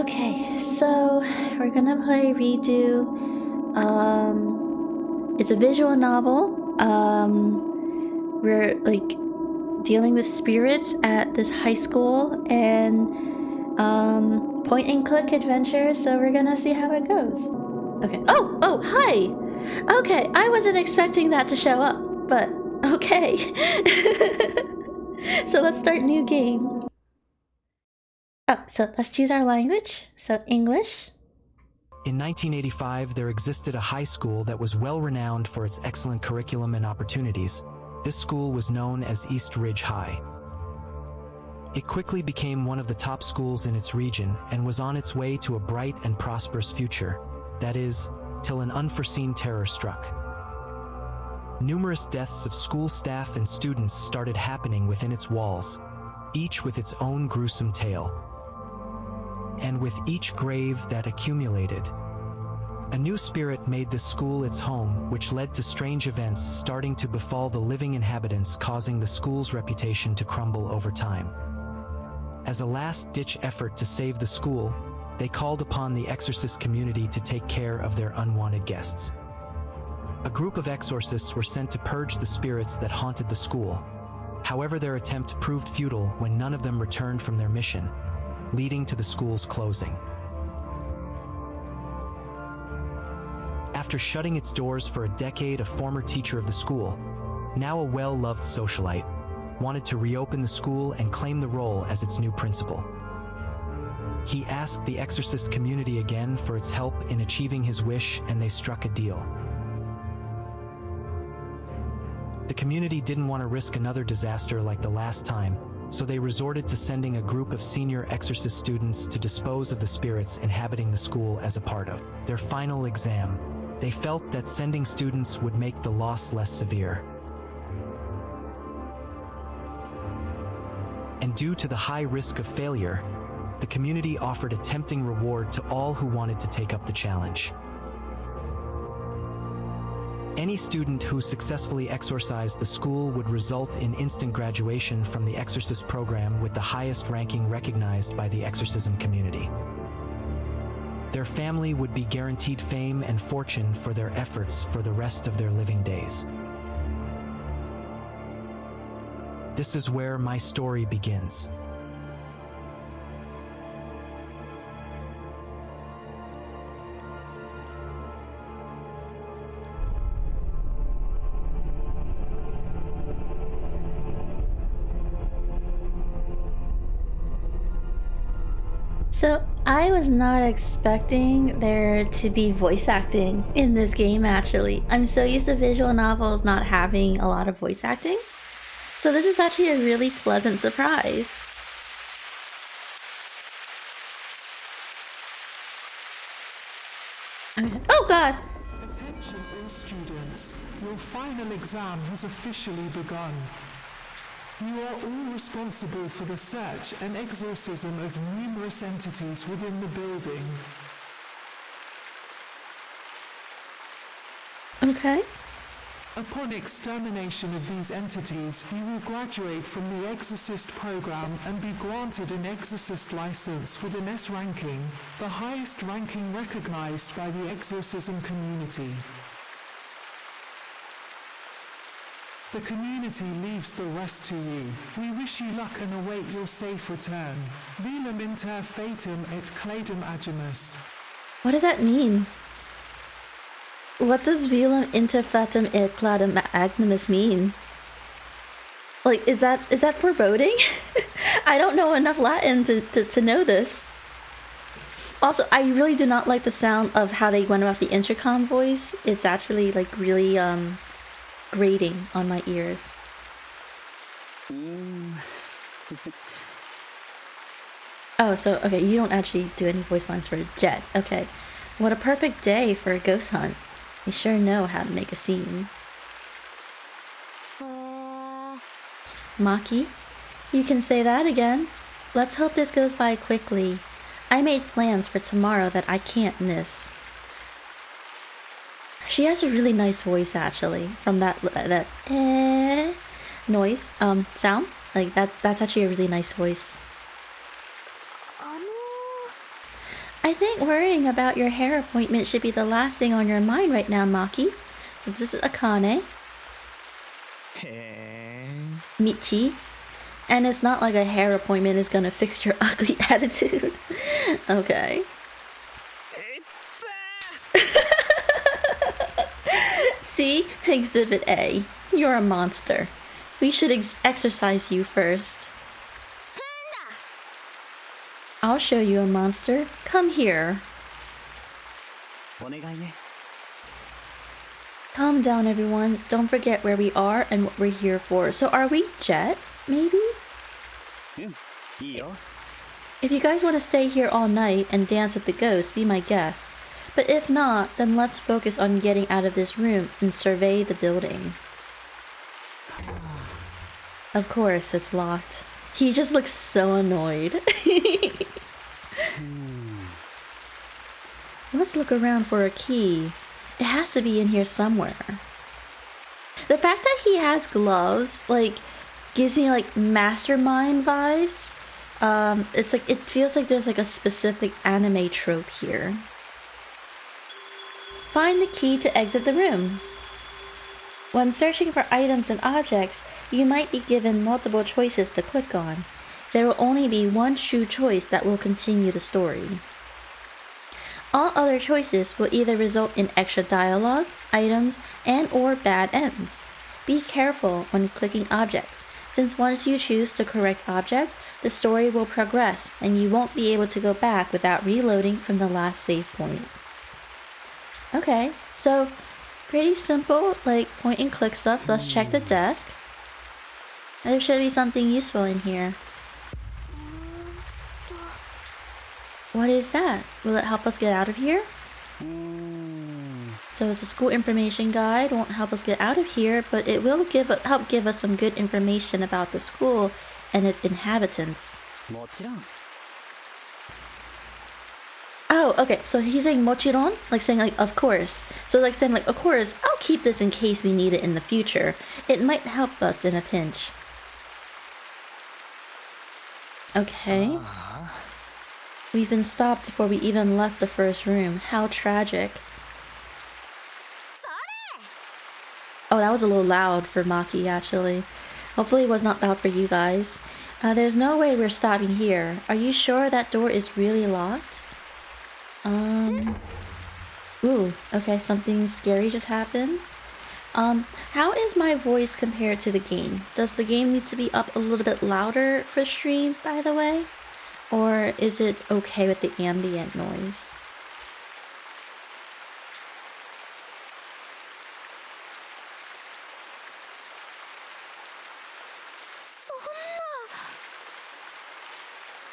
Okay, so we're gonna play ReDo. It's a visual novel. We're like dealing with spirits at this high school and point and click adventure, so we're gonna see how it goes. Okay. Oh, hi! Okay, I wasn't expecting that to show up, but okay. So let's start new game. Oh, so let's choose our language. So English. In 1985, there existed a high school that was well-renowned for its excellent curriculum and opportunities. This school was known as East Ridge High. It quickly became one of the top schools in its region and was on its way to a bright and prosperous future. That is, till an unforeseen terror struck. Numerous deaths of school staff and students started happening within its walls, each with its own gruesome tale. And with each grave that accumulated, a new spirit made this school its home, which led to strange events starting to befall the living inhabitants, causing the school's reputation to crumble over time. As a last-ditch effort to save the school, they called upon the exorcist community to take care of their unwanted guests. A group of exorcists were sent to purge the spirits that haunted the school. However, their attempt proved futile when none of them returned from their mission, leading to the school's closing. After shutting its doors for a decade, a former teacher of the school, now a well-loved socialite, wanted to reopen the school and claim the role as its new principal. He asked the exorcist community again for its help in achieving his wish, and they struck a deal. The community didn't want to risk another disaster like the last time, so they resorted to sending a group of senior exorcist students to dispose of the spirits inhabiting the school as a part of their final exam. They felt that sending students would make the loss less severe. And due to the high risk of failure, the community offered a tempting reward to all who wanted to take up the challenge. Any student who successfully exorcised the school would result in instant graduation from the exorcist program, with the highest ranking recognized by the exorcism community. Their family would be guaranteed fame and fortune for their efforts for the rest of their living days. This is where my story begins. So I was not expecting there to be voice acting in this game, actually. I'm so used to visual novels not having a lot of voice acting. So this is actually a really pleasant surprise. Okay. Oh god! Attention all students, your final exam has officially begun. You are all responsible for the search and exorcism of numerous entities within the building. Okay. Upon extermination of these entities, you will graduate from the Exorcist program and be granted an Exorcist license with an S ranking, the highest ranking recognized by the exorcism community. The community leaves the rest to you. We wish you luck and await your safe return. Velum inter fatum et cladum agimus. What does that mean? What does velum inter fatum et cladum agnimus mean? Like, is that foreboding? I don't know enough Latin to know this. Also, I really do not like the sound of how they went about the intercom voice. It's actually like really grating on my ears. Oh, so okay, you don't actually do any voice lines for Jet. Okay. What a perfect day for a ghost hunt. You sure know how to make a scene. Maki, you can say that again. Let's hope this goes by quickly. I made plans for tomorrow that I can't miss. She has a really nice voice, actually, from that noise, sound. Like that's actually a really nice voice. I think worrying about your hair appointment should be the last thing on your mind right now, Maki. Since this is Akane, へ Michi, and it's not like a hair appointment is gonna fix your ugly attitude. Okay. え。えっつ See? Exhibit A. You're a monster. We should exercise you first. I'll show you a monster. Come here. ーお願いね。 Calm down, everyone. Don't forget where we are and what we're here for. So are we Jet? Maybe? うん、いいよ。 If you guys want to stay here all night and dance with the ghosts, be my guests. But if not, then let's focus on getting out of this room and survey the building. Of course, it's locked. He just looks so annoyed. Let's look around for a key. It has to be in here somewhere. The fact that he has gloves, like, gives me like mastermind vibes. It's like, it feels like there's like a specific anime trope here. Find the key to exit the room. When searching for items and objects, you might be given multiple choices to click on. There will only be one true choice that will continue the story. All other choices will either result in extra dialogue, items, and/or bad ends. Be careful when clicking objects, since once you choose the correct object, the story will progress and you won't be able to go back without reloading from the last save point. Okay, so pretty simple, like point and click stuff. Let's check the desk. There should be something useful in here. What is that? Will it help us get out of here? うーん。 So it's a school information guide. Won't help us get out of here, but it will help give us some good information about the school and its inhabitants. もちろん。 Oh, okay. So he's saying mochiron, like saying like of course. So like saying like of course, I'll keep this in case we need it in the future. It might help us in a pinch. Okay. We've been stopped before we even left the first room. How tragic. Oh, that was a little loud for Maki, actually. Hopefully it was not loud for you guys. There's no way we're stopping here. Are you sure that door is really locked? Ooh, okay, something scary just happened. How is my voice compared to the game? Does the game need to be up a little bit louder for stream, by the way? Or is it okay with the ambient noise?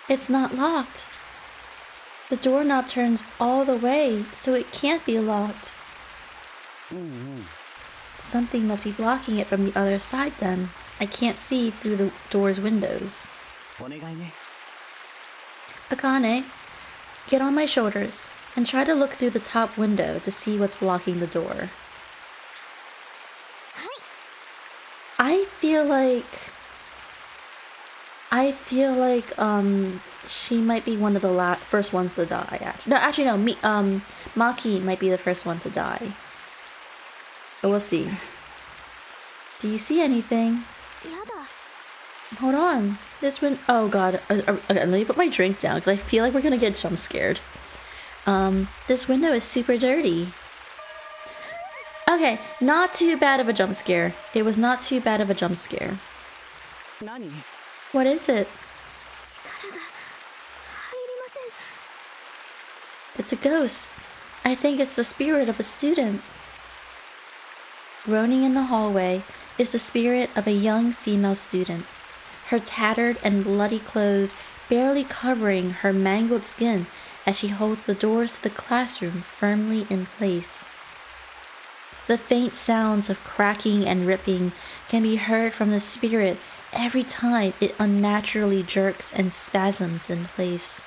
It's not locked. The doorknob turns all the way, so it can't be locked. うんうん。 Something must be blocking it from the other side then. I can't see through the door's windows. お願いね。 Akane, get on my shoulders and try to look through the top window to see what's blocking the door. I feel like she might be one of the first ones to die. Maki might be the first one to die. But we'll see. Do you see anything? Hold on. This one. Oh god. Okay, let me put my drink down because I feel like we're gonna get jump scared. This window is super dirty. Okay, not too bad of a jump scare. It was not too bad of a jump scare. 何？ What is it? It's a ghost. I think it's the spirit of a student. Groaning in the hallway is the spirit of a young female student. Her tattered and bloody clothes barely covering her mangled skin as she holds the doors to the classroom firmly in place. The faint sounds of cracking and ripping can be heard from the spirit every time it unnaturally jerks and spasms in place.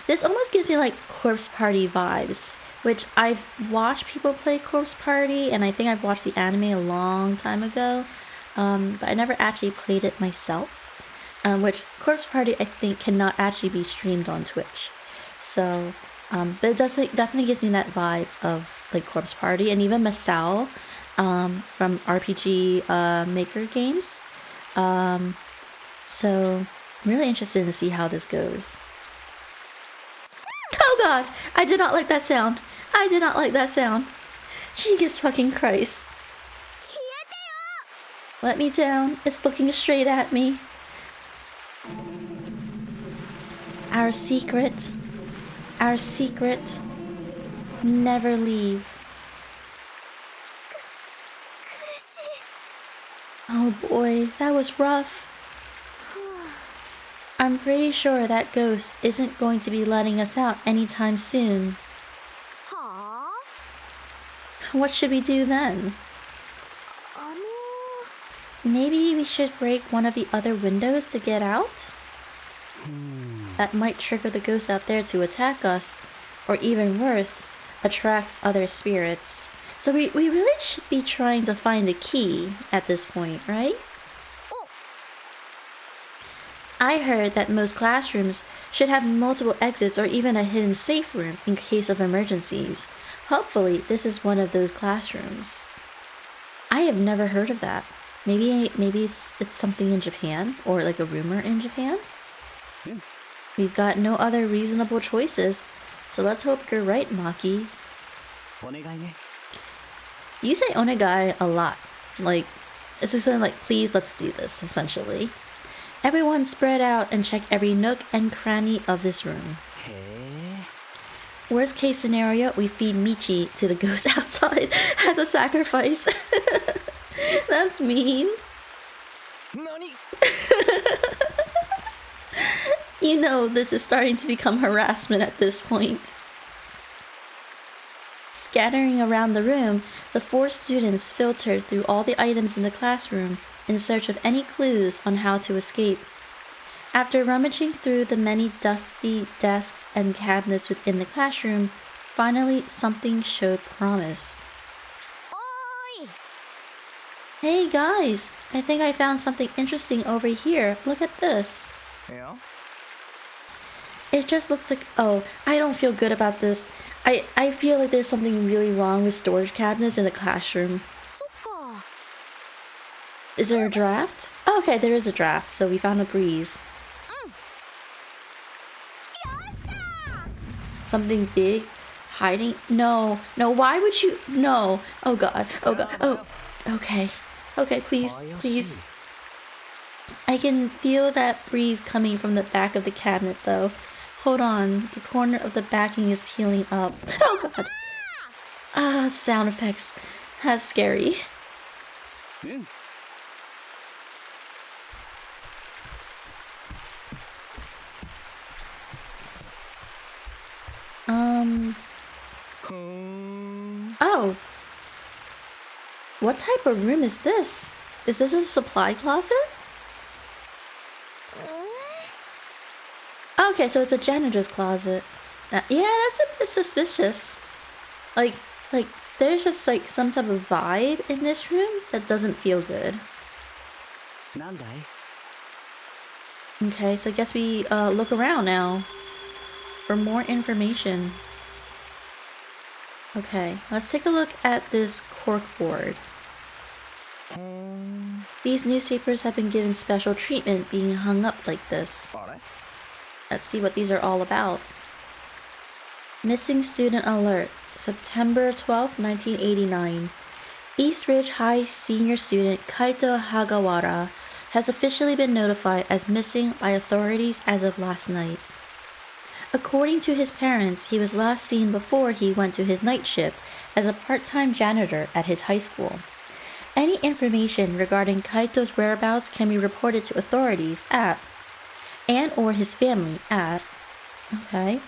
This almost gives me like Corpse Party vibes, which I've watched people play Corpse Party, and I think I've watched the anime a long time ago, but I never actually played it myself, which Corpse Party I think cannot actually be streamed on Twitch. So, but it does definitely gives me that vibe of like Corpse Party, and even Masao from RPG Maker games. So I'm really interested to see how this goes. Oh god! I did not like that sound. I did not like that sound. Jesus fucking Christ. Let me down. It's looking straight at me. Our secret. Our secret. Never leave. Oh boy, that was rough. I'm pretty sure that ghost isn't going to be letting us out anytime soon. What should we do then? Maybe we should break one of the other windows to get out? That might trigger the ghost out there to attack us, or even worse, attract other spirits. So we really should be trying to find the key at this point, right? I heard that most classrooms should have multiple exits or even a hidden safe room in case of emergencies. Hopefully, this is one of those classrooms. I have never heard of that. Maybe it's something in Japan, or like a rumor in Japan? We've got no other reasonable choices, so let's hope you're right, Maki. You say onegai a lot. Like, it's just like, please, let's do this, essentially. Everyone spread out and check every nook and cranny of this room. Worst case scenario, we feed Michi to the ghost outside as a sacrifice. That's mean. You know, this is starting to become harassment at this point. Scattering around the room, the 4 students filtered through all the items in the classroom in search of any clues on how to escape. After rummaging through the many dusty desks and cabinets within the classroom, finally something showed promise. Hey guys, I think I found something interesting over here. Look at this. Yeah? It just looks like... Oh, I don't feel good about this. I feel like there's something really wrong with storage cabinets in the classroom. Is there a draft? Oh, okay, there is a draft, so we found a breeze. Something big? Hiding? No, why would you... No. Oh god, oh, okay. Okay, please. I can feel that breeze coming from the back of the cabinet, though. Hold on, the corner of the backing is peeling up. Oh god! Sound effects. That's scary. Oh. What type of room is this? Is this a supply closet? Okay, so it's a janitor's closet. Yeah, that's a bit suspicious. Like, there's just like some type of vibe in this room that doesn't feel good. Okay, so I guess we look around now for more information. Okay, let's take a look at this corkboard. These newspapers have been given special treatment being hung up like this. Let's see what these are all about. Missing student alert. September 12, 1989. East Ridge High senior student Kaito Hagawara has officially been notified as missing by authorities as of last night. According to his parents, he was last seen before he went to his night shift as a part-time janitor at his high school. Any information regarding Kaito's whereabouts can be reported to authorities at and/or his family at... Okay.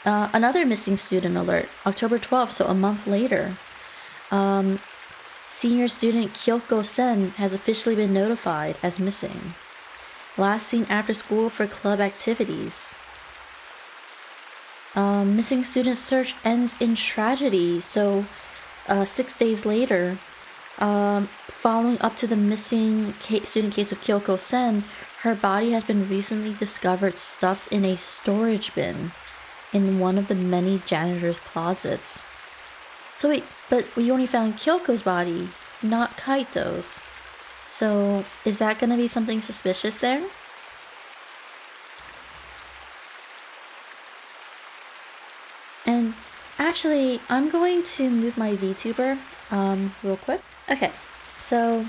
Another missing student alert, October 12th, so a month later. Senior student Kyoko Sen has officially been notified as missing. Last seen after school for club activities. Missing student search ends in tragedy, so 6 days later, following up to the missing student case of Kyoko Sen, her body has been recently discovered stuffed in a storage bin in one of the many janitor's closets. So wait, but we only found Kyoko's body, not Kaito's. So is that gonna be something suspicious there? And actually, I'm going to move my VTuber real quick. Okay, so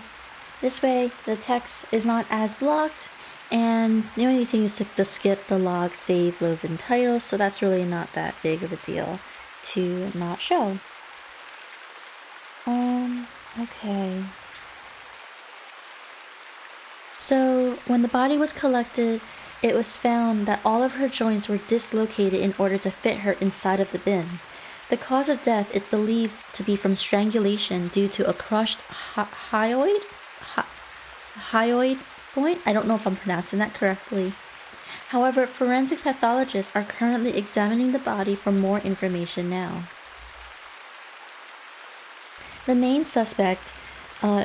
this way the text is not as blocked, and the only thing is to skip the log, save, load, and title, so that's really not that big of a deal to not show. Okay. So when the body was collected, it was found that all of her joints were dislocated in order to fit her inside of the bin. The cause of death is believed to be from strangulation due to a crushed hyoid point. I don't know if I'm pronouncing that correctly. However, forensic pathologists are currently examining the body for more information now. The main suspect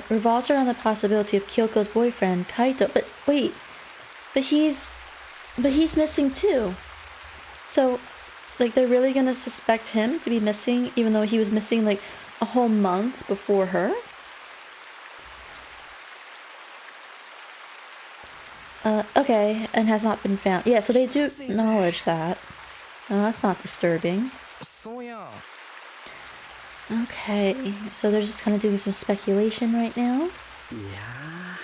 revolves around the possibility of Kyoko's boyfriend, Kaito. But wait, but he's missing too. So, like, they're really gonna suspect him to be missing, even though he was missing like a whole month before her? Okay, and has not been found. Yeah, so they do acknowledge that. Oh, that's not disturbing. Okay, so they're just kind of doing some speculation right now. Yeah.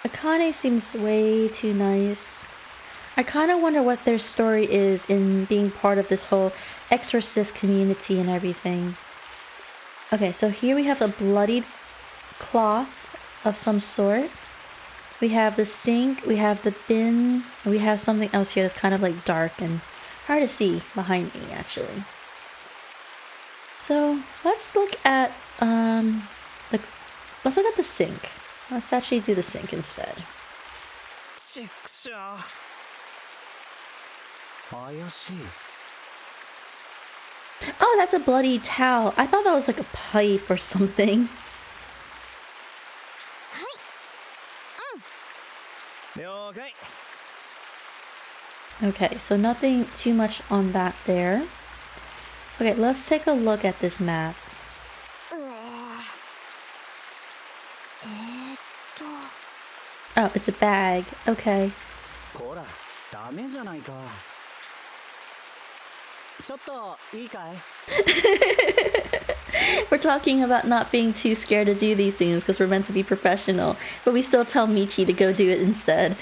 Akane seems way too nice. I kind of wonder what their story is in being part of this whole exorcist community and everything. Okay, so here we have a bloodied cloth of some sort. We have the sink, we have the bin, and we have something else here that's kind of like dark and hard to see behind me, actually. So let's look at let's look at the sink. Let's actually do the sink instead. Oh, that's a bloody towel. I thought that was like a pipe or something. Okay, so nothing too much on that there. Okay, let's take a look at this map. Oh, it's a bag. Okay. We're talking about not being too scared to do these things because we're meant to be professional, but we still tell Michi to go do it instead.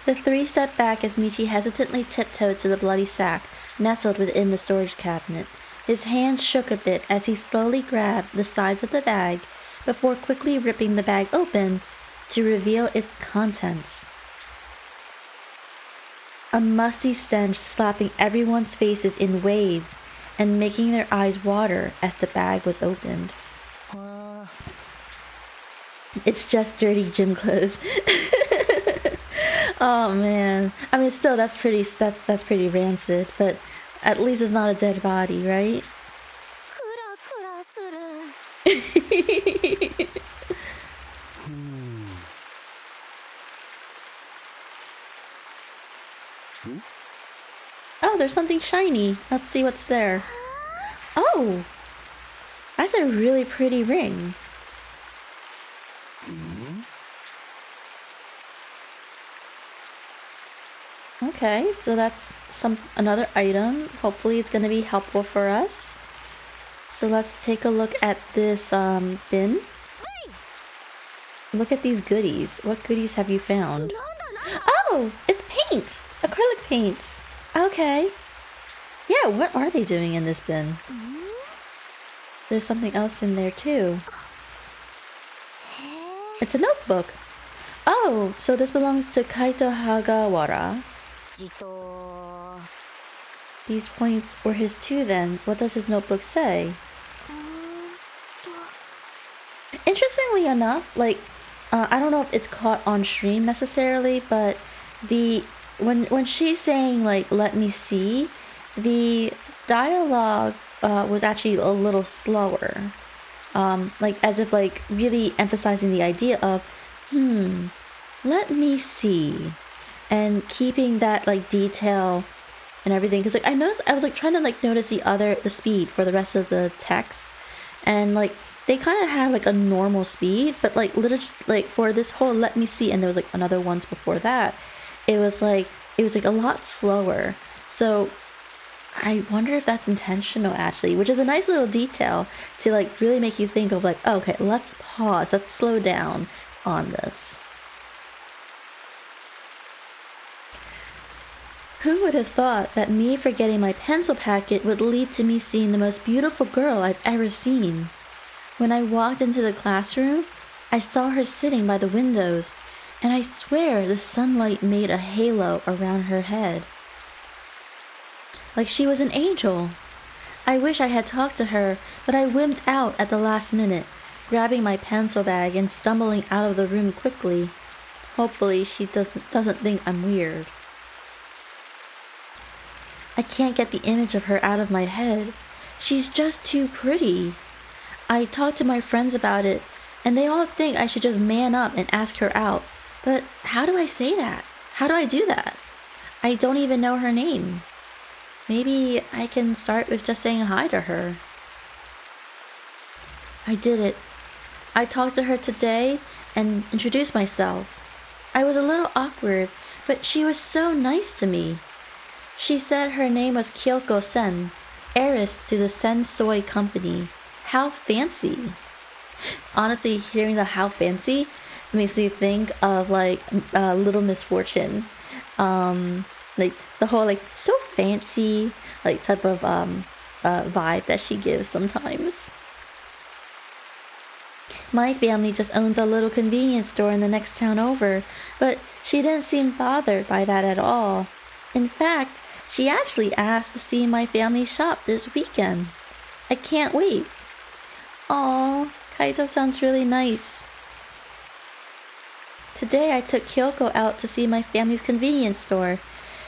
The three stepped back as Michi hesitantly tiptoed to the bloody sack, nestled within the storage cabinet. His hands shook a bit as he slowly grabbed the sides of the bag before quickly ripping the bag open to reveal its contents. A musty stench slapping everyone's faces in waves and making their eyes water as the bag was opened. It's just dirty gym clothes. Oh man. I mean, still, that's pretty rancid, but at least it's not a dead body, right? Oh, there's something shiny. Let's see what's there. Oh! That's a really pretty ring. Okay, so that's another item. Hopefully it's going to be helpful for us. So let's take a look at this bin. Look at these goodies. What goodies have you found? Oh, it's paint! Acrylic paints. Okay. Yeah, what are they doing in this bin? There's something else in there too. It's a notebook. Oh, so this belongs to Kaito Hagawara. These points were his too then. What does his notebook say? Interestingly enough, like, I don't know if it's caught on stream necessarily, but when she's saying like "let me see," the dialogue was actually a little slower, like as if like really emphasizing the idea of let me see, and keeping that like detail and everything. Because like I noticed, I was like trying to like notice the speed for the rest of the text, and like they kind of have like a normal speed, but like literally like for this whole "let me see," and there was like another ones before that, it was like a lot slower. So I wonder if that's intentional actually, which is a nice little detail to like really make you think of like, oh, okay, let's pause, let's slow down on this. Who would have thought that me forgetting my pencil packet would lead to me seeing the most beautiful girl I've ever seen? When I walked into the classroom, I saw her sitting by the windows, and I swear the sunlight made a halo around her head. Like she was an angel. I wish I had talked to her, but I wimped out at the last minute, grabbing my pencil bag and stumbling out of the room quickly. Hopefully she doesn't think I'm weird. I can't get the image of her out of my head. She's just too pretty. I talked to my friends about it, and they all think I should just man up and ask her out. But how do I say that? How do I do that? I don't even know her name. Maybe I can start with just saying hi to her. I did it. I talked to her today and introduced myself. I was a little awkward, but she was so nice to me. She said her name was Kyoko-sen, heiress to the Sen Soy Company. How fancy. Honestly, hearing the "how fancy" makes me think of like Little Misfortune. Like the whole like "so fancy" like type of vibe that she gives sometimes. My family just owns a little convenience store in the next town over, but she didn't seem bothered by that at all. In fact, she actually asked to see my family shop this weekend. I can't wait. Aw, Kaito sounds really nice. Today I took Kyoko out to see my family's convenience store.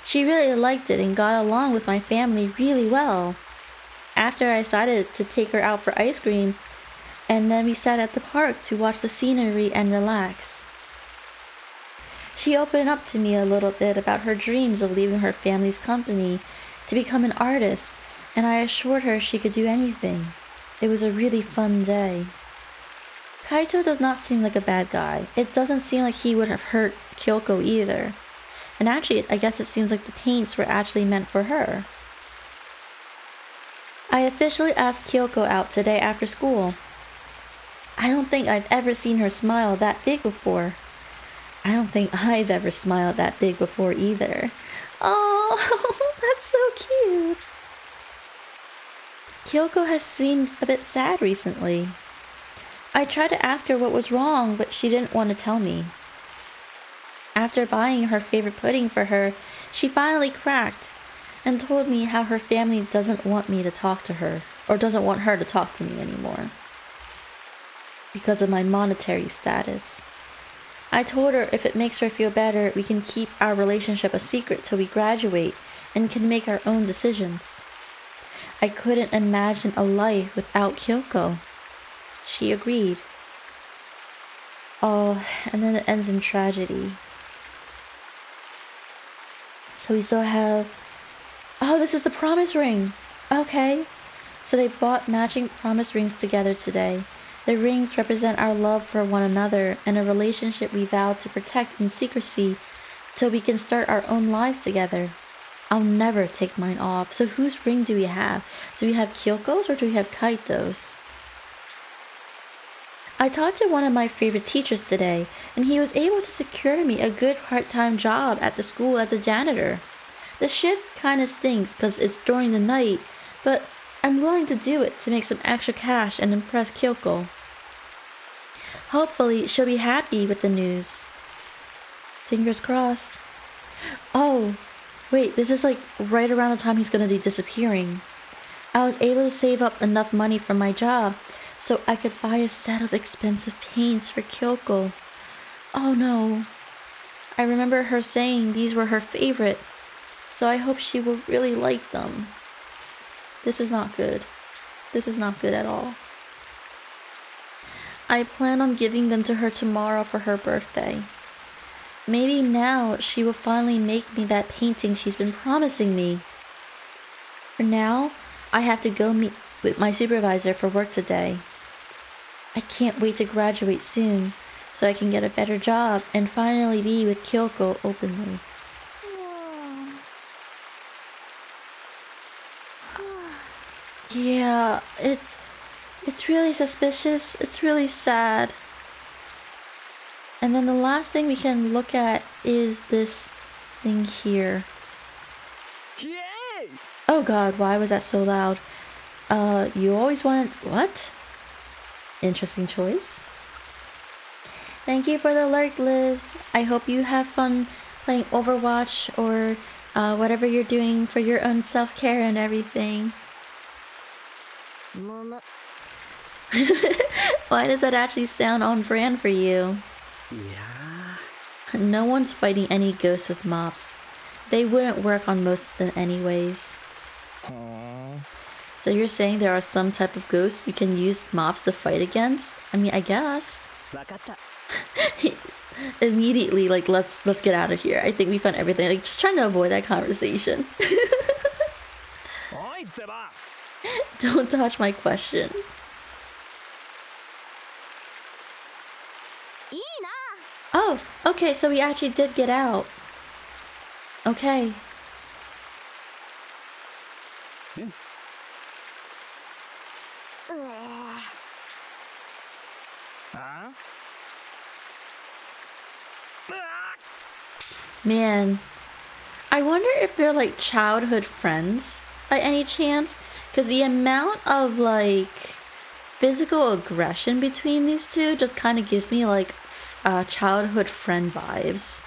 She really liked it and got along with my family really well. After I decided to take her out for ice cream, and then we sat at the park to watch the scenery and relax. She opened up to me a little bit about her dreams of leaving her family's company to become an artist, and I assured her she could do anything. It was a really fun day. Kaito does not seem like a bad guy. It doesn't seem like he would have hurt Kyoko either. And actually, I guess it seems like the paints were actually meant for her. I officially asked Kyoko out today after school. I don't think I've ever seen her smile that big before. I don't think I've ever smiled that big before either. Oh, that's so cute. Kyoko has seemed a bit sad recently. I tried to ask her what was wrong, but she didn't want to tell me. After buying her favorite pudding for her, she finally cracked and told me how her family doesn't want me to talk to her, or doesn't want her to talk to me anymore, because of my monetary status. I told her if it makes her feel better, we can keep our relationship a secret till we graduate and can make our own decisions. I couldn't imagine a life without Kyoko. She agreed. Oh, and then it ends in tragedy. So we still have... Oh, this is the promise ring! Okay. So they bought matching promise rings together today. The rings represent our love for one another and a relationship we vowed to protect in secrecy till we can start our own lives together. I'll never take mine off. So whose ring do we have? Do we have Kyoko's or do we have Kaito's? I talked to one of my favorite teachers today, and he was able to secure me a good part-time job at the school as a janitor. The shift kinda stinks because it's during the night, but I'm willing to do it to make some extra cash and impress Kyoko. Hopefully, she'll be happy with the news. Fingers crossed. Oh, wait, this is like right around the time he's gonna be disappearing. I was able to save up enough money from my job so I could buy a set of expensive paints for Kyoko. Oh no. I remember her saying these were her favorite, so I hope she will really like them. This is not good. This is not good at all. I plan on giving them to her tomorrow for her birthday. Maybe now she will finally make me that painting she's been promising me. For now, I have to go meet with my supervisor for work today. I can't wait to graduate soon, so I can get a better job and finally be with Kyoko openly. Yeah, it's really suspicious. It's really sad. And then the last thing we can look at is this thing here. Yay! Oh god, why was that so loud? You always want... What? Interesting choice. Thank you for the alert, Liz. I hope you have fun playing Overwatch or whatever you're doing for your own self-care and everything. Mama. Why does that actually sound on brand for you? Yeah. No one's fighting any ghosts with mops. They wouldn't work on most of them anyways. So you're saying there are some type of ghosts you can use mops to fight against? I mean, I guess. Immediately, like, let's get out of here. I think we found everything. Like, just trying to avoid that conversation. Don't dodge my question. Oh, okay, so we actually did get out. Okay. Man, I wonder if they're like childhood friends by any chance, because the amount of like physical aggression between these two just kind of gives me like childhood friend vibes.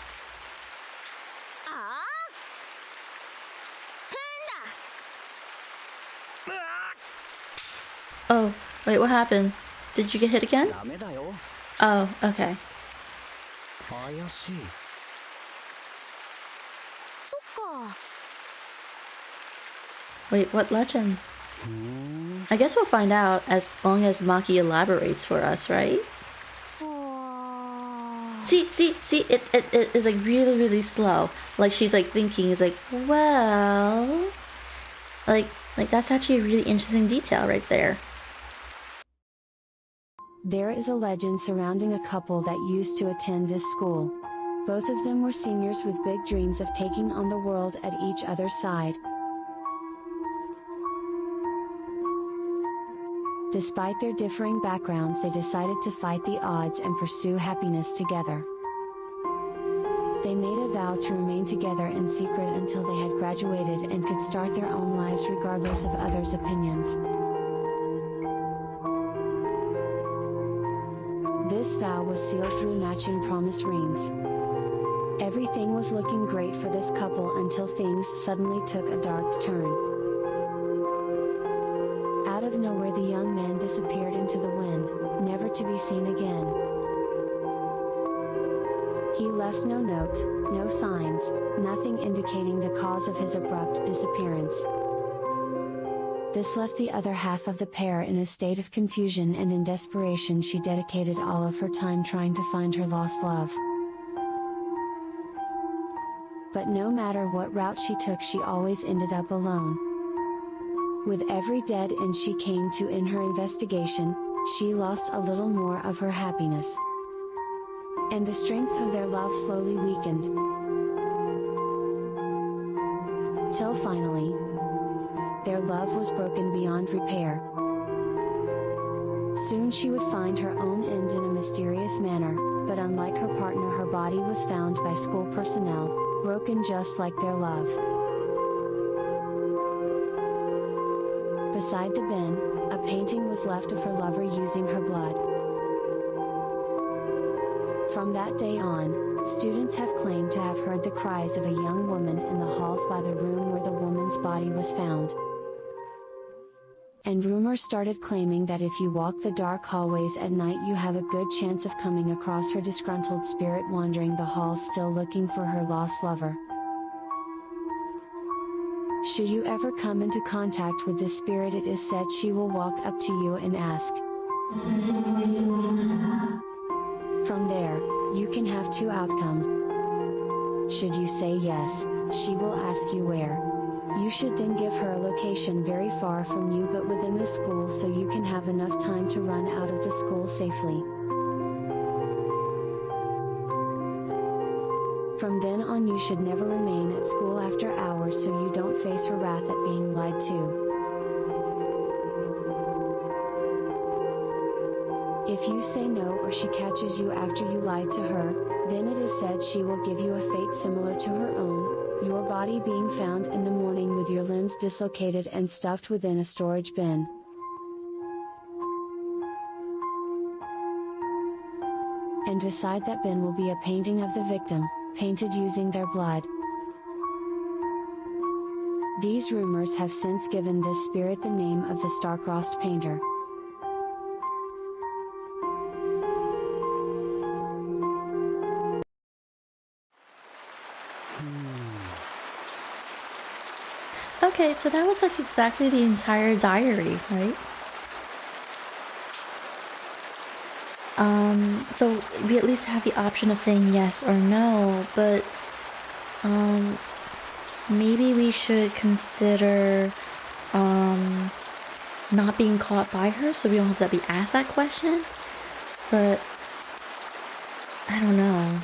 Oh, wait, what happened? Did you get hit again? Oh, okay. Wait, what legend? I guess we'll find out as long as Maki elaborates for us, right? See, it is like really, really slow. Like she's like thinking, is like, well, like that's actually a really interesting detail right there. There is a legend surrounding a couple that used to attend this school. Both of them were seniors with big dreams of taking on the world at each other's side. Despite their differing backgrounds, they decided to fight the odds and pursue happiness together. They made a vow to remain together in secret until they had graduated and could start their own lives regardless of others' opinions. This vow was sealed through matching promise rings. Everything was looking great for this couple until things suddenly took a dark turn. Out of nowhere, the young man disappeared into the wind, never to be seen again. He left no note, no signs, nothing indicating the cause of his abrupt disappearance. This left the other half of the pair in a state of confusion, and in desperation she dedicated all of her time trying to find her lost love. But no matter what route she took, she always ended up alone. With every dead end she came to in her investigation, she lost a little more of her happiness. And the strength of their love slowly weakened. Till finally, their love was broken beyond repair. Soon she would find her own end in a mysterious manner, but unlike her partner, her body was found by school personnel, broken just like their love. Beside the bin, a painting was left of her lover using her blood. From that day on, students have claimed to have heard the cries of a young woman in the halls by the room where the woman's body was found. And rumors started claiming that if you walk the dark hallways at night you have a good chance of coming across her disgruntled spirit wandering the halls still looking for her lost lover. Should you ever come into contact with this spirit, it is said she will walk up to you and ask. From there, you can have two outcomes. Should you say yes, she will ask you where. You should then give her a location very far from you but within the school so you can have enough time to run out of the school safely. From then on you should never remain at school after hours so you don't face her wrath at being lied to. If you say no or she catches you after you lied to her, then it is said she will give you a fate similar to her own, your body being found in the morning with your limbs dislocated and stuffed within a storage bin. And beside that bin will be a painting of the victim, painted using their blood. These rumors have since given this spirit the name of the star-crossed painter. Okay, so that was like exactly the entire diary, right? So we at least have the option of saying yes or no, but maybe we should consider not being caught by her so we don't have to be asked that question. But I don't know.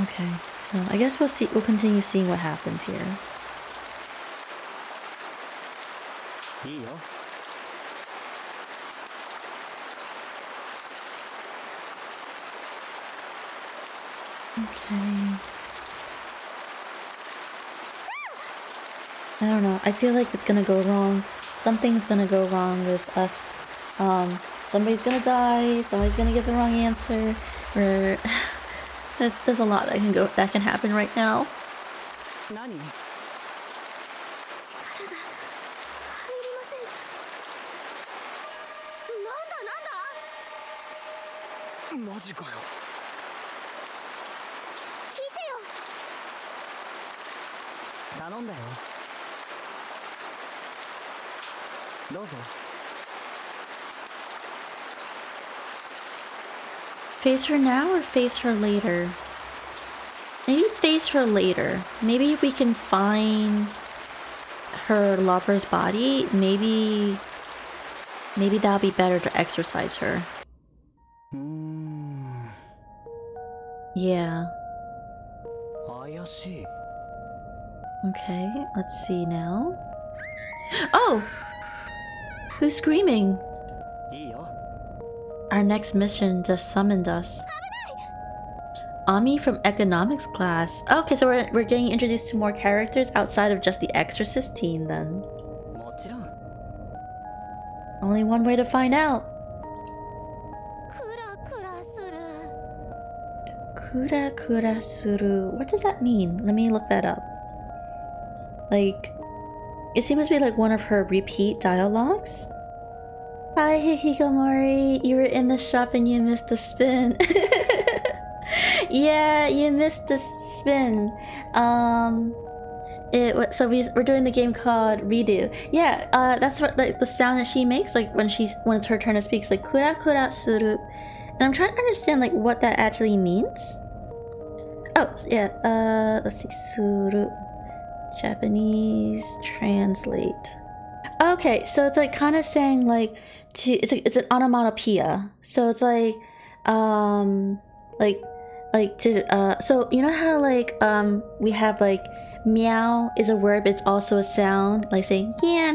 Okay, so I guess we'll continue seeing what happens here. Okay. I don't know. I feel like it's gonna go wrong. Something's gonna go wrong with us. Somebody's gonna die, somebody's gonna get the wrong answer, or there's a lot that can happen right now. Nani? マジかよ。聞いてよ。頼んだよ。どうぞ。 Face her now or face her later? Maybe face her later. Maybe if we can find her lover's body, maybe that'll be better to exorcise her. Yeah. Okay, let's see now. Oh! Who's screaming? Our next mission just summoned us. Ami from economics class. Okay, so we're getting introduced to more characters outside of just the exorcist team then. Only one way to find out. Kura kura suru. What does that mean? Let me look that up. Like, it seems to be like one of her repeat dialogues. Hi Hikikomori, you were in the shop and you missed the spin. Yeah, you missed the spin. So we're doing the game called ReDo. Yeah, that's what the sound that she makes, like when it's her turn to speak, like kura kura suru. And I'm trying to understand like what that actually means. Oh yeah, let's see, suru. Japanese translate. Okay, so it's like kind of saying like it's an onomatopoeia. So it's like so you know how like we have like meow is a word, but it's also a sound, like saying yeah,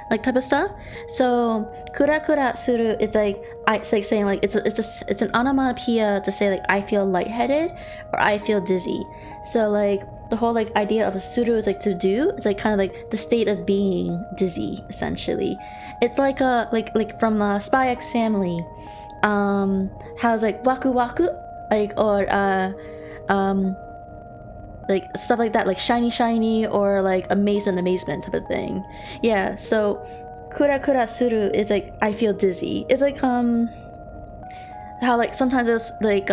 like type of stuff. So kura kura suru is like it's like saying like it's an onomatopoeia to say like I feel lightheaded or I feel dizzy. So like the whole like idea of a suru is like to do. It's like kind of like the state of being dizzy, essentially. It's like like from Spy X Family. How's like waku waku, like or like stuff like that, like shiny shiny, or like amazement type of thing. Yeah, so kura kura suru is like I feel dizzy. It's like how like sometimes it's like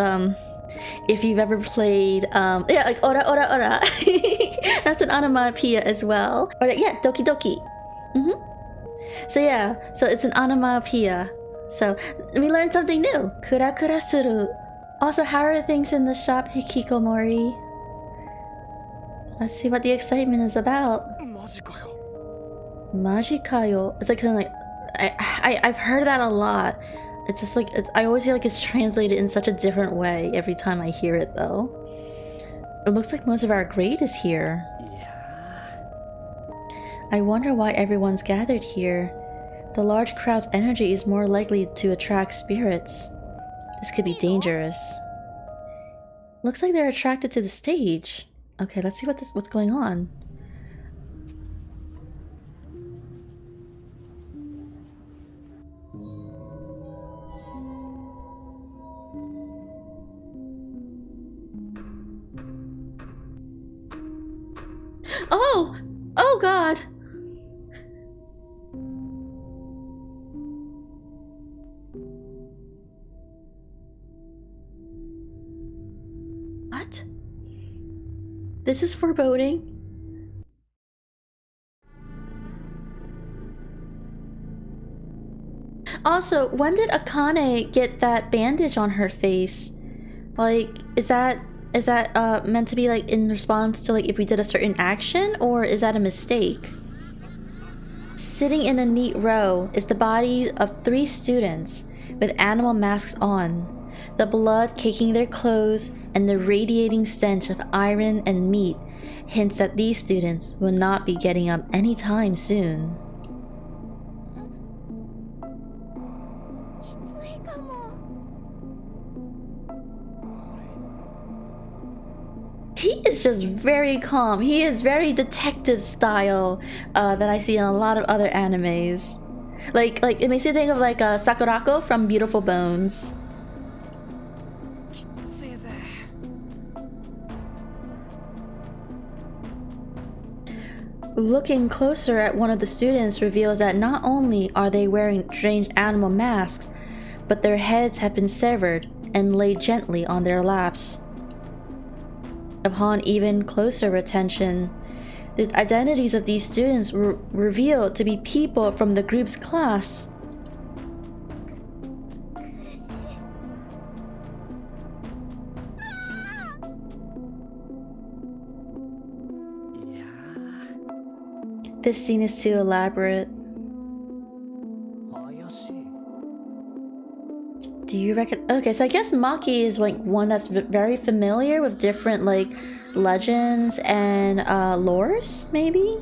if you've ever played yeah, like ora ora ora. That's an onomatopoeia as well. Or like, yeah, doki doki. So yeah, so it's an onomatopoeia. So we learned something new. Kura kura suru. Also, how are things in the shop, Hikikomori? Let's see what the excitement is about. マジかよ Majikayo. It's like kind of like I've heard that a lot. It's just like I always feel like it's translated in such a different way every time I hear it though. It looks like most of our grade is here. いや I wonder why everyone's gathered here. The large crowd's energy is more likely to attract spirits. This could be dangerous. Looks like they're attracted to the stage. Okay, let's see what's going on. Oh! Oh god! What? This is foreboding. Also, when did Akane get that bandage on her face? Like, is that meant to be like in response to like if we did a certain action, or is that a mistake? Sitting in a neat row is the bodies of 3 students with animal masks on. The blood caking their clothes and the radiating stench of iron and meat hints that these students will not be getting up anytime soon. きついかも He is just very calm. He is very detective style that I see in a lot of other animes. Like it makes me think of like Sakurako from Beautiful Bones. きついぜ Looking closer at one of the students reveals that not only are they wearing strange animal masks, but their heads have been severed and laid gently on their laps. Upon even closer attention, the identities of these students were revealed to be people from the group's class. 苦しい いや This scene is too elaborate. 怪しい Do you reckon? Okay, so I guess Maki is like one that's very familiar with different like legends and lores, maybe?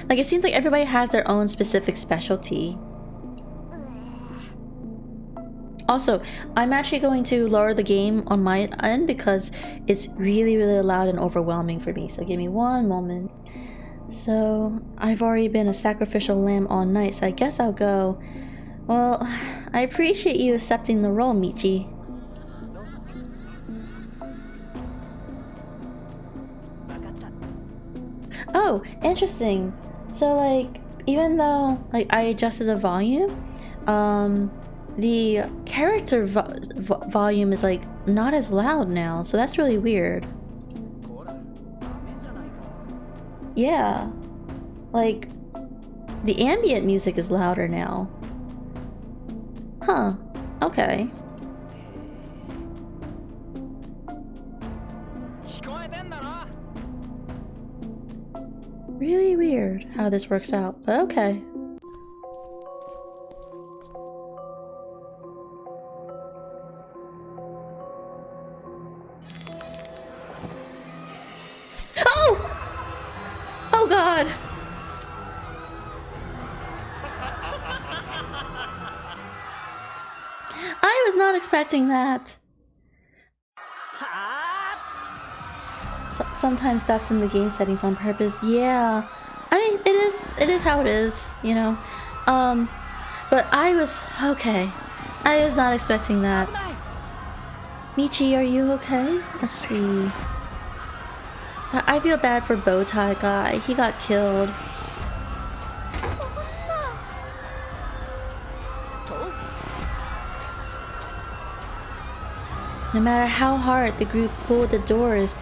Like it seems like everybody has their own specific specialty. Also, I'm actually going to lower the game on my end because it's really loud and overwhelming for me. So give me one moment. So I've already been a sacrificial lamb all night, so I guess I'll go. Well, I appreciate you accepting the role, Michi. どうぞ分かった Oh, interesting. So like, even though like I adjusted the volume, the character volume is like not as loud now, so that's really weird. こらダメじゃないか Yeah, like the ambient music is louder now. Huh. Okay. 聞こえてんだろ Really weird how this works out, but okay. Oh! Oh god! I was not expecting that. sometimes that's in the game settings on purpose. Yeah. I mean, it is how it is, you know. But I was okay. I was not expecting that. Michi, are you okay? Let's see. I feel bad for Bowtie guy. He got killed. No matter how hard the group pulled, the doors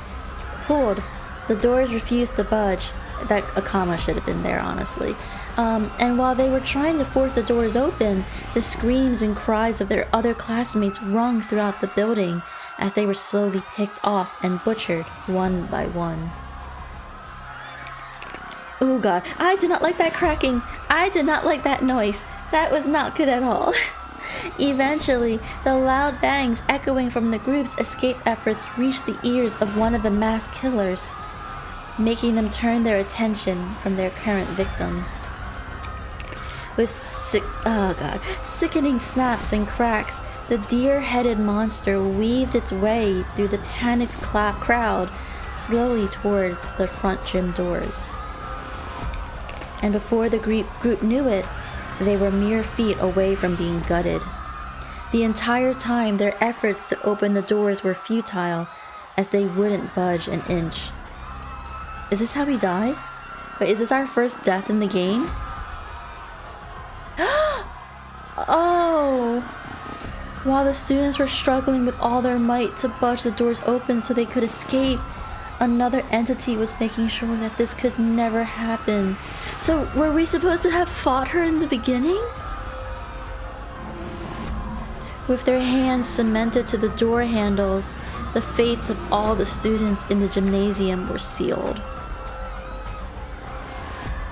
refused to budge. That a comma should have been there, honestly. And while they were trying to force the doors open, the screams and cries of their other classmates rung throughout the building as they were slowly picked off and butchered one by one. Oh god, I did not like that cracking. I did not like that noise. That was not good at all. Eventually, the loud bangs echoing from the group's escape efforts reached the ears of one of the mass killers, making them turn their attention from their current victim. With sickening snaps and cracks, the deer-headed monster weaved its way through the panicked crowd slowly towards the front gym doors. And before the group knew it, they were mere feet away from being gutted. The entire time, their efforts to open the doors were futile, as they wouldn't budge an inch. Is this how we die? Wait, is this our first death in the game? Oh! While the students were struggling with all their might to budge the doors open so they could escape, another entity was making sure that this could never happen. So, were we supposed to have fought her in the beginning? With their hands cemented to the door handles, the fates of all the students in the gymnasium were sealed.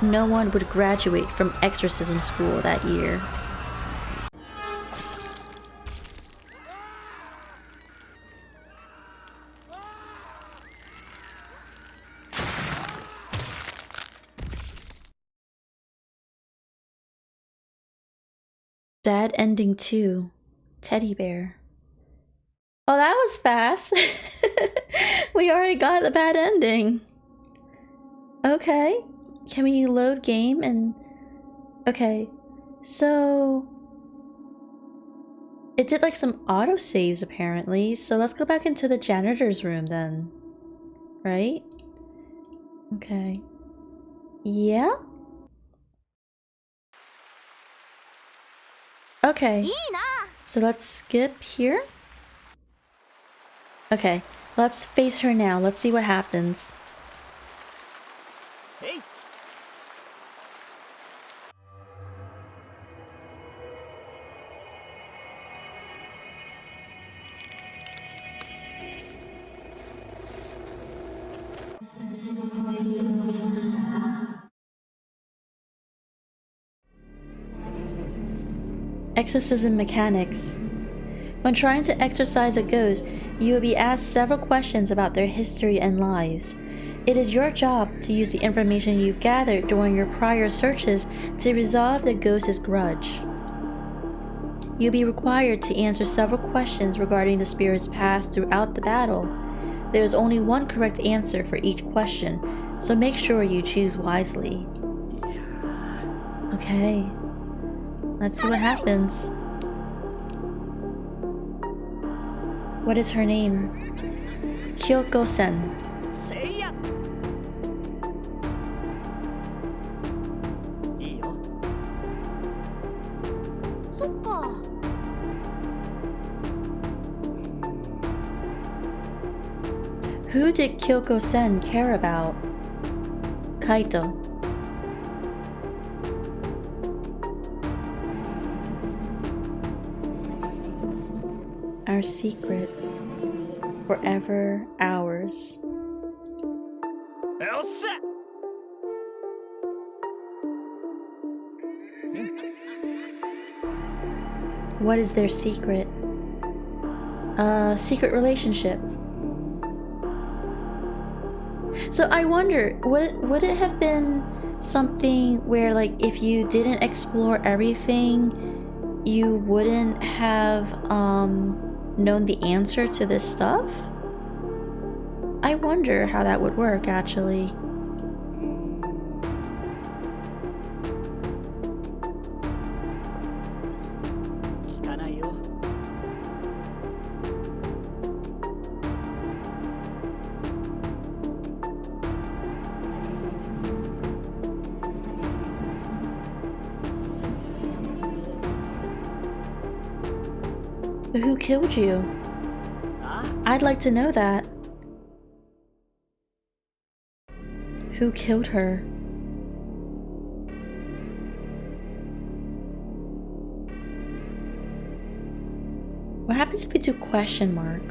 No one would graduate from exorcism school that year. Bad ending 2. Teddy bear. Oh, that was fast. We already got the bad ending. Okay. Can we load game and... Okay. So... It did like some autosaves apparently. So let's go back into the janitor's room then. Right? Okay. Yeah? Okay. So let's skip here. Okay. Let's face her now. Let's see what happens. Hey. Exorcism mechanics. When trying to exorcise a ghost, you will be asked several questions about their history and lives. It is your job to use the information you've gathered during your prior searches to resolve the ghost's grudge. You'll be required to answer several questions regarding the spirit's past throughout the battle. There is only one correct answer for each question, so make sure you choose wisely. Okay. Let's see what happens. What is her name? Kyoko-sen. Who did Kyoko-sen care about? Kaito. Our secret, forever ours. What is their secret? Secret relationship. So I wonder, would it have been something where, like, if you didn't explore everything, you wouldn't have known the answer to this stuff? I wonder how that would work, actually. But who killed you? I'd like to know that. Who killed her? What happens if we do question mark?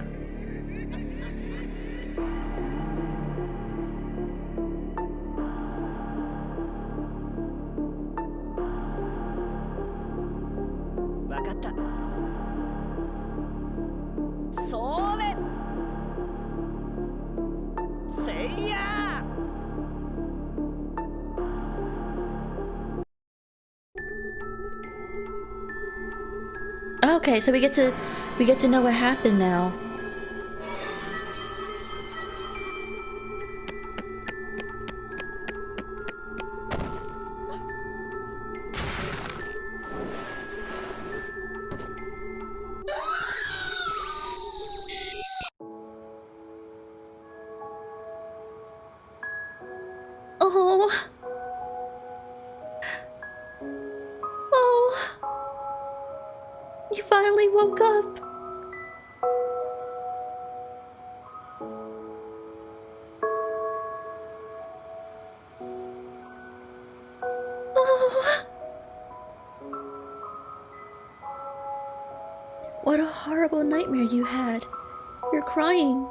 Okay, so we get to know what happened now. Oh. Oh. You finally woke up. Oh. What a horrible nightmare you had. You're crying.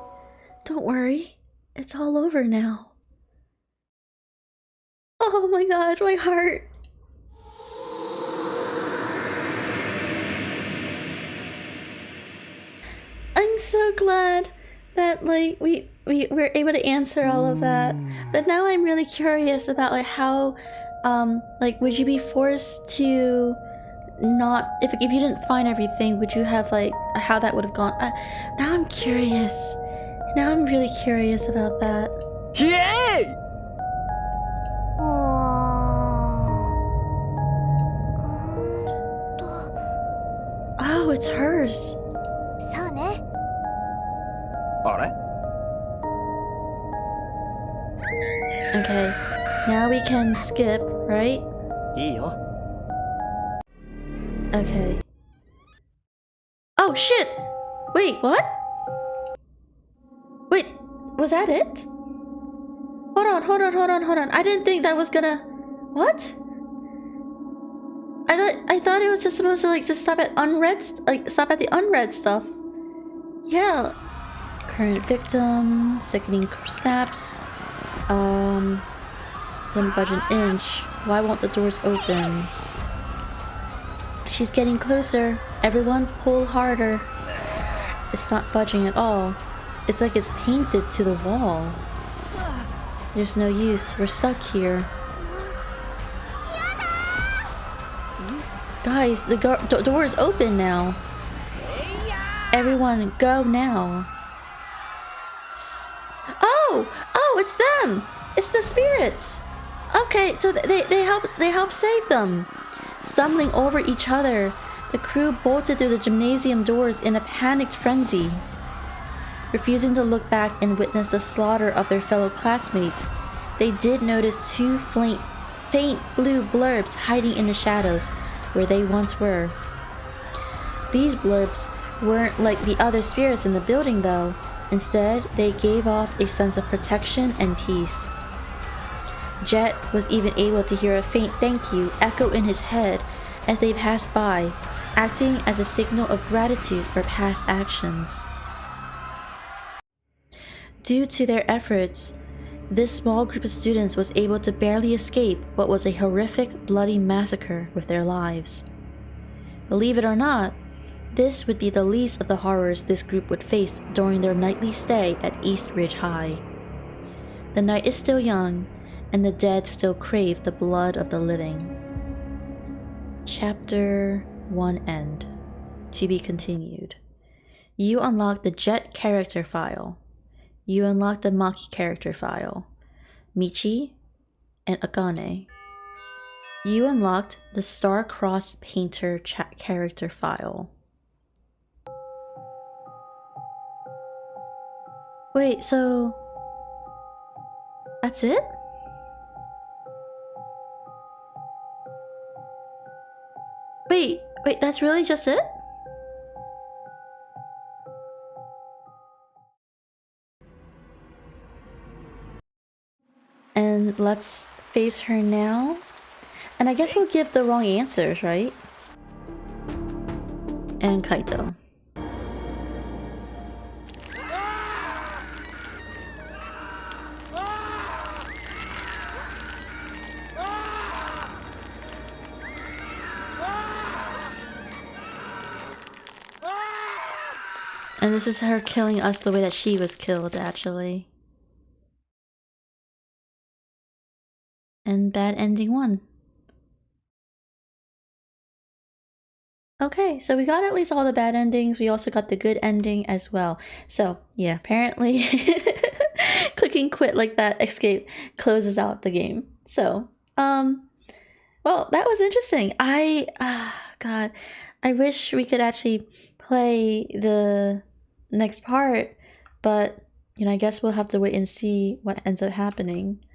Don't worry. It's all over now. Oh my god, my heart. I'm so glad that like we were able to answer all of that. But now I'm really curious about like how like would you be forced to not if you didn't find everything, would you have like how that would have gone? Now I'm curious. Now I'm really curious about that. Yay! Oh, it's hers. Okay, now we can skip, right? Okay. Oh shit! Wait, what? Wait, was that it? Hold on. I didn't think that was gonna... What? I thought it was just supposed to like just stop at unread, stop at the unread stuff. Yeah. Current victim, sickening snaps. Wouldn't budge an inch. Why won't the doors open? She's getting closer. Everyone pull harder. It's not budging at all. It's like it's painted to the wall. There's no use. We're stuck here. Guys, the door is open now. Everyone, go now. Oh, it's them. It's the spirits. Okay, so they help save them. Stumbling over each other, the crew bolted through the gymnasium doors in a panicked frenzy. Refusing to look back and witness the slaughter of their fellow classmates, they did notice two faint blue blurbs hiding in the shadows where they once were. These blurbs weren't like the other spirits in the building though. Instead, they gave off a sense of protection and peace. Jet was even able to hear a faint thank you echo in his head as they passed by, acting as a signal of gratitude for past actions. Due to their efforts, this small group of students was able to barely escape what was a horrific, bloody massacre with their lives. Believe it or not, this would be the least of the horrors this group would face during their nightly stay at East Ridge High. The night is still young, and the dead still crave the blood of the living. Chapter 1 End. To be continued. You unlock the Jet character file. You unlocked the Maki character file. Michi and Akane. You unlocked the Star-Crossed Painter character file. Wait, so... that's it? Wait, that's really just it? And let's face her now. And I guess we'll give the wrong answers, right? And Kaito. And this is her killing us the way that she was killed, actually. And bad ending 1. Okay, so we got at least all the bad endings. We also got the good ending as well. So, yeah, apparently clicking quit like that escape closes out the game. So, well, that was interesting. God, I wish we could actually play the next part, but, you know, I guess we'll have to wait and see what ends up happening.